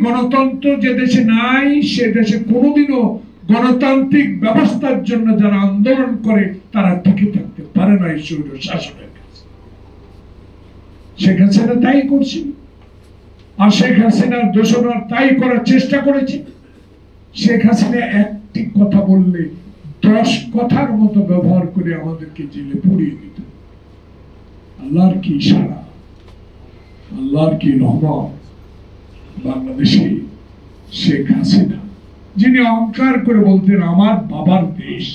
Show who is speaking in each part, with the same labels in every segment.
Speaker 1: গণতন্ত্র যে দেশে নাই সে দেশে কোনোদিনও গণতান্ত্রিক ব্যবস্থার জন্য যারা আন্দোলন করে তারা টিকে থাকতে পারে না এই স্বৈর শাসনের কাছে। শেখ হাসিনা তাই করছে, আর শেখ হাসিনার দোষরা তাই করার চেষ্টা করেছে। শেখ হাসিনা একটি কথা বললে 10 কথার মতো ব্যবহার করে আমাদেরকে জেলে পুড়িয়ে দিত। আল্লাহর কি ইশারা, আল্লাহর কি রহমত, বাংলাদেশে শেখ হাসিনা যিনি অহংকার করে বলতেন আমার বাবার দেশ।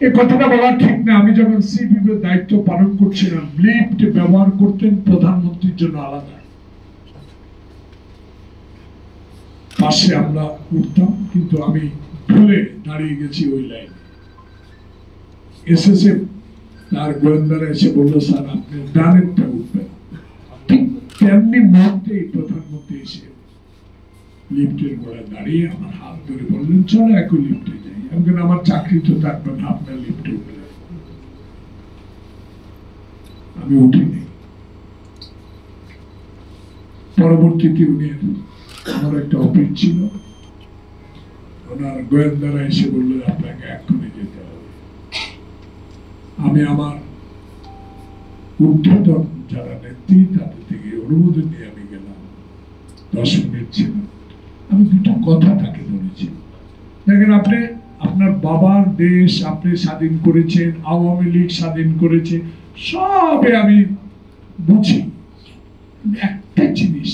Speaker 1: এই কথাটা বলা ঠিক না। আমি যখন সিপিবির দায়িত্ব পালন করছিলাম লিফট ব্যবহার করতেন প্রধানমন্ত্রীর জন্য আলাদা, পাশে আমরা উঠতাম, কিন্তু আমি ভুলে দাঁড়িয়ে গেছি ওই লাইনে। এসএসএফ তার গোয়েন্দারা এসে বললো স্যার আপনি ডানেরটা উঠবেন। ঠিক তেমনি মুহূর্তে প্রধানমন্ত্রী এসে লিফটের গোড়ায় দাঁড়িয়ে আমার হাত ধরে বললেন চলো একই লিফটে যাই। আমি বললাম আমার চাকরি তো থাকবে না, আপনার লিফটে উঠবে। আমি উঠিনি। পরবর্তীতে উনি আমার একটা অফিস ছিল, ওনার গোয়েন্দারা এসে বললেন আপনাকে এক্ষুনি যেতে হবে। আমি আমার ঊর্ধ্বতন যারা নেত্রী তাদের থেকে অনুমোদন নিয়ে আমি গেলাম। 10 মিনিট ছিল। আমি দুটো কথা তাকে বলেছি, দেখেন আপনি আপনার বাবার দেশ আপনি স্বাধীন করেছেন, আওয়ামী লীগ স্বাধীন করেছে, সবে আমি বুঝি। একটা জিনিস,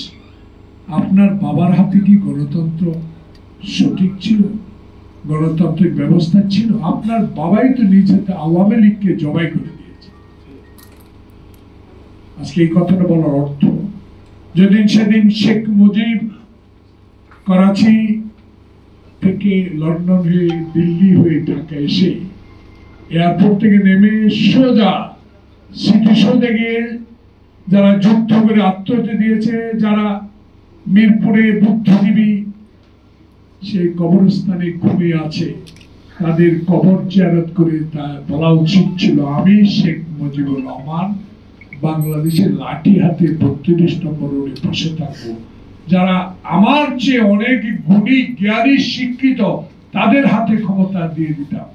Speaker 1: আপনার বাবার হাতে কি গণতন্ত্র সঠিক ছিল, গণতান্ত্রিক ব্যবস্থা ছিল? আপনার বাবাই তো নিজে আওয়ামী লীগকে জবাই করে দিয়েছে। আজকে এই কথাটা বলার অর্থ, যেদিন সেদিন শেখ মুজিব করাচি থেকে লন্ডন হয়ে দিল্লি হয়ে ঢাকা এসে এয়ারপোর্ট থেকে নেমে সোজা স্মৃতিসৌধে গিয়ে যারা যুদ্ধ করে আত্মহত্যা দিয়েছে, যারা মিরপুরে বুদ্ধিজীবী সেই কবরস্থানে ঘুমিয়ে আছে, তাদের কবর জিয়ারত করে তা বলা উচিত ছিল আমি শেখ মুজিবুর রহমান বাংলাদেশের লাঠি হাতে 32 নম্বর রোডে বসে থাকবো। যারা আমার চেয়ে অনেক গুণী জ্ঞানী শিক্ষিত তাদের হাতে ক্ষমতা দিয়ে দিতাম,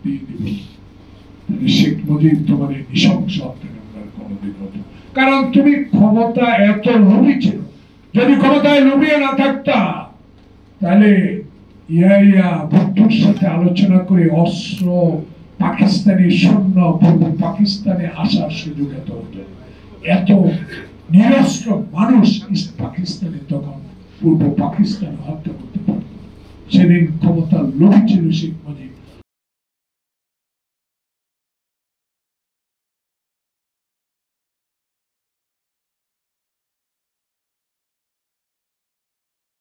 Speaker 1: দিয়ে দিব। শেখ মুজিব তোমার এই নৃশংস হত্যাকাণ্ডের কোনোদিন হতো, কারণ তুমি ক্ষমতা এত লোভী ছিল। যদি ক্ষমতায় লোভিয়ে না থাকতা তাহলে ইয়া ভুট্টোর সাথে আলোচনা করে অস্ত্র পাকিস্তানি সৈন্য পূর্ব পাকিস্তানে আসার সুযোগ এত হতো। এত নিরস্ত্র মানুষ পাকিস্তানে তখন পূর্ব পাকিস্তানে হত্যা করতে পারত। সেদিন ক্ষমতার লোভী ছিল শেখ